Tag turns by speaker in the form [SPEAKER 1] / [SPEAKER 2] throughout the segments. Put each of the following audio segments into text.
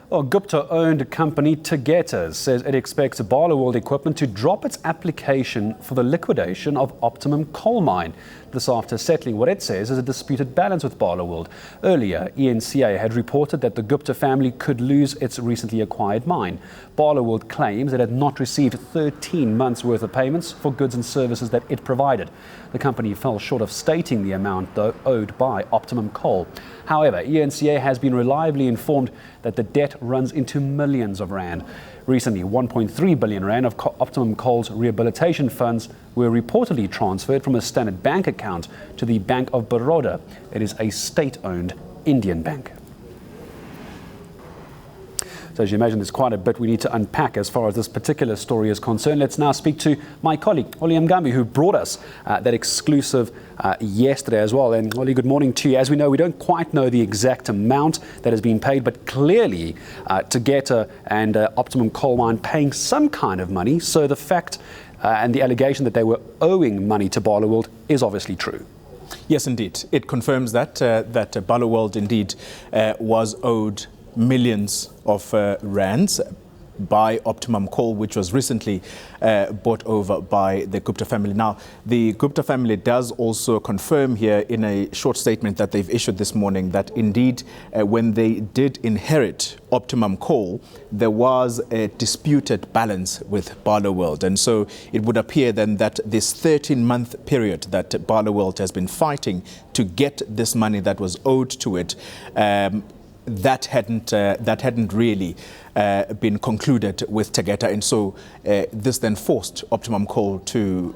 [SPEAKER 1] Well, Gupta-owned company Tegeta says it expects Barloworld equipment to drop its application for the liquidation of Optimum Coal Mine. This after settling what it says is a disputed balance with Barloworld. Earlier, ENCA had reported that the Gupta family could lose its recently acquired mine. Barloworld claims it had not received 13 months' worth of payments for goods and services that it provided. The company fell short of stating the amount, though, owed by Optimum Coal. However, ENCA has been reliably informed that the debt runs into millions of rand. Recently, 1.3 billion rand of Optimum Coal's rehabilitation funds were reportedly transferred from a Standard Bank account to the Bank of Baroda. It is a state-owned Indian bank. So as you imagine, there's quite a bit we need to unpack as far as this particular story is concerned. Let's now speak to my colleague, Oli Mgambi, who brought us that exclusive yesterday as well. And Oli, good morning to you. As we know, we don't quite know the exact amount that has been paid, but clearly Tegeta and Optimum Coal Mine paying some kind of money. So the fact and the allegation that they were owing money to Barloworld is obviously true.
[SPEAKER 2] Yes, indeed. It confirms that Barloworld indeed was owed millions of rands by Optimum Coal, which was recently bought over by the Gupta family. Now, the Gupta family does also confirm here in a short statement that they've issued this morning that indeed when they did inherit Optimum Coal, there was a disputed balance with Barloworld. And so it would appear then that this 13-month period that Barloworld has been fighting to get this money that was owed to it, that hadn't really been concluded with Tegeta, and so this then forced Optimum Coal to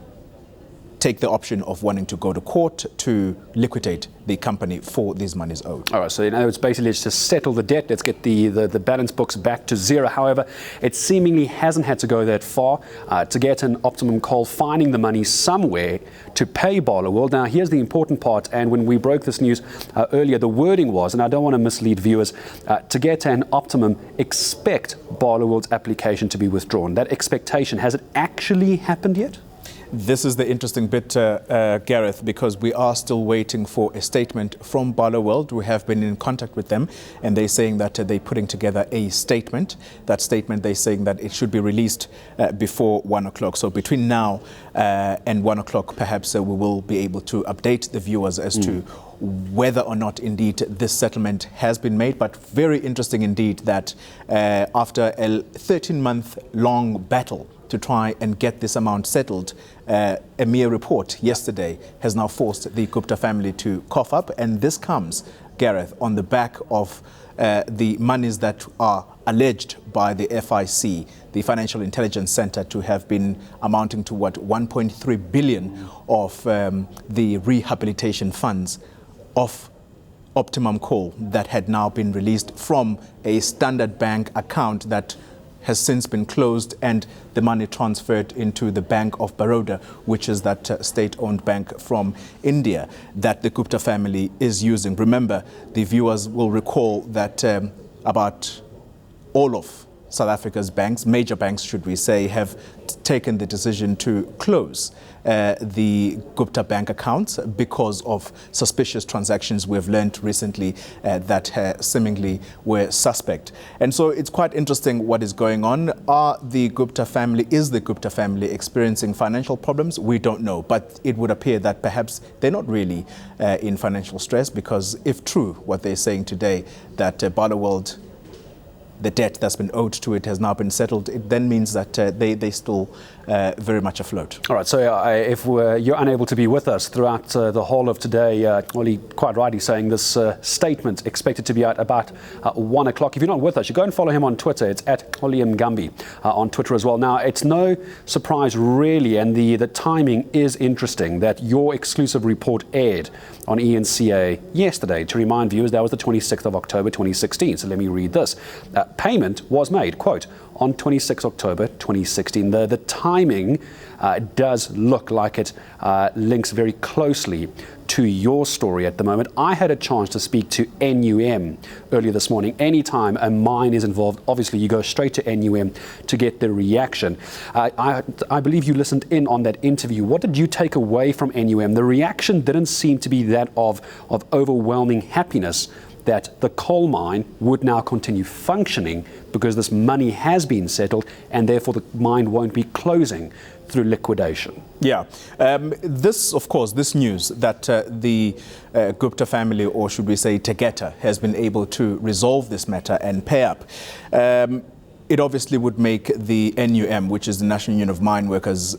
[SPEAKER 2] take the option of wanting to go to court to liquidate the company for these monies owed.
[SPEAKER 1] All right, so in other words, basically let's just settle the debt, let's get the balance books back to zero. However, it seemingly hasn't had to go that far to get an Optimum Coal finding the money somewhere to pay Barloworld. Now, here's the important part, and when we broke this news earlier, the wording was, and I don't want to mislead viewers, Tegeta and Optimum expect Barloworld's application to be withdrawn. That expectation, has it actually happened yet?
[SPEAKER 2] This is the interesting bit, Gareth, because we are still waiting for a statement from Barloworld. We have been in contact with them, and they're saying that they're putting together a statement. That statement, they're saying that it should be released before 1 o'clock. So between now and 1 o'clock, perhaps we will be able to update the viewers as to whether or not indeed this settlement has been made. But very interesting indeed that after a 13-month long battle to try and get this amount settled, a mere report yesterday has now forced the Gupta family to cough up. And this comes, Gareth, on the back of the monies that are alleged by the FIC, the Financial Intelligence Center, to have been amounting to what, 1.3 billion of the rehabilitation funds of Optimum Coal that had now been released from a Standard Bank account that has since been closed, and the money transferred into the Bank of Baroda, which is that state-owned bank from India that the Gupta family is using. Remember, the viewers will recall that about all of South Africa's banks, major banks should we say, have taken the decision to close the Gupta bank accounts because of suspicious transactions we've learned recently that seemingly were suspect. And so it's quite interesting what is going on. Is the Gupta family experiencing financial problems? We don't know, but it would appear that perhaps they're not really in financial stress, because if true what they're saying today, that Barloworld, the debt that's been owed to it has now been settled, it then means that they still very much afloat.
[SPEAKER 1] All right, so if you're unable to be with us throughout the whole of today, Oli quite rightly saying this statement expected to be out about 1 o'clock. If you're not with us, you go and follow him on Twitter. It's at Oli Mgambi on Twitter as well. Now, it's no surprise really, and the timing is interesting, that your exclusive report aired on ENCA yesterday. To remind viewers, that was the 26th of October 2016. So let me read this. Payment was made, quote, on 26 October 2016. The timing does look like it links very closely to your story at the moment. I had a chance to speak to NUM earlier this morning. Anytime a mine is involved, obviously you go straight to NUM to get the reaction. I believe you listened in on that interview. What did you take away from NUM? The reaction didn't seem to be that of overwhelming happiness that the coal mine would now continue functioning because this money has been settled, and therefore the mine won't be closing through liquidation.
[SPEAKER 2] Yeah. Of course, this news that the Gupta family, or should we say Tegeta, has been able to resolve this matter and pay up, it obviously would make the NUM, which is the National Union of Mine Workers,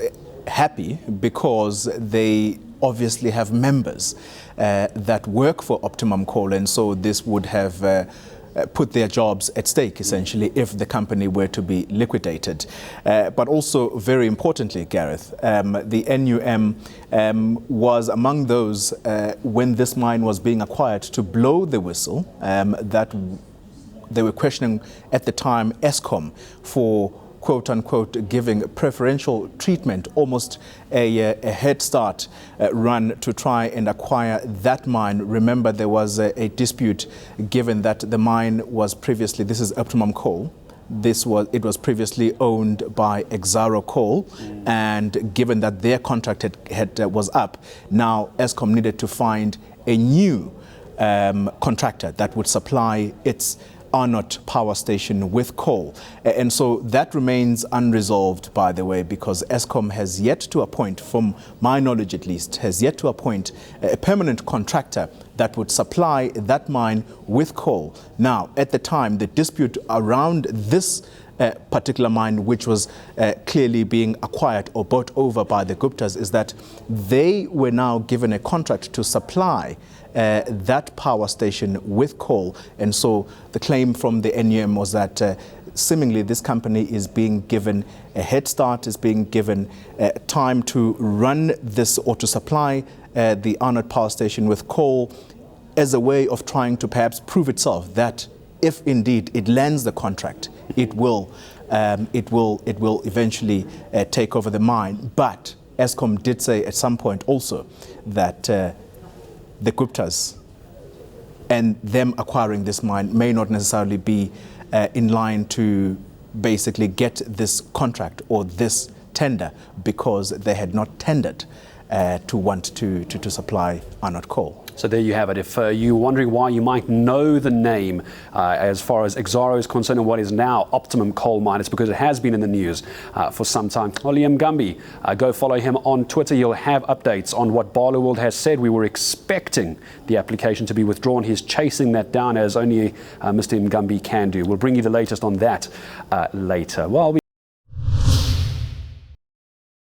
[SPEAKER 2] happy, because they obviously have members that work for Optimum Coal, and so this would have put their jobs at stake, essentially, if the company were to be liquidated. But also, very importantly, Gareth, the NUM was among those, when this mine was being acquired, to blow the whistle that they were questioning at the time Eskom for quote-unquote giving preferential treatment, almost a head start run to try and acquire that mine. Remember, there was a dispute given that the mine was previously, this is Optimum Coal, it was previously owned by Exxaro Coal, and given that their contract was up, now Eskom needed to find a new contractor that would supply its Arnott power station with coal. And so that remains unresolved, by the way, because Eskom has yet to appoint, from my knowledge at least, has yet to appoint a permanent contractor that would supply that mine with coal. Now, at the time, the dispute around this particular mine, which was clearly being acquired or bought over by the Guptas, is that they were now given a contract to supply that power station with coal. And so the claim from the NUM was that seemingly this company is being given a head start, is being given time to run this or to supply the Arnott power station with coal as a way of trying to perhaps prove itself that if indeed it lands the contract, it will eventually take over the mine. But Eskom did say at some point also that the Guptas and them acquiring this mine may not necessarily be in line to basically get this contract or this tender, because they had not tendered to want to supply Arnott coal.
[SPEAKER 1] So there you have it. If you're wondering why you might know the name as far as Exxaro is concerned and what is now Optimum Coal Mine, it's because it has been in the news for some time. Liam Gumby, go follow him on Twitter. You'll have updates on what Barloworld has said. We were expecting the application to be withdrawn. He's chasing that down as only Mr. Gumby can do. We'll bring you the latest on that later. Well,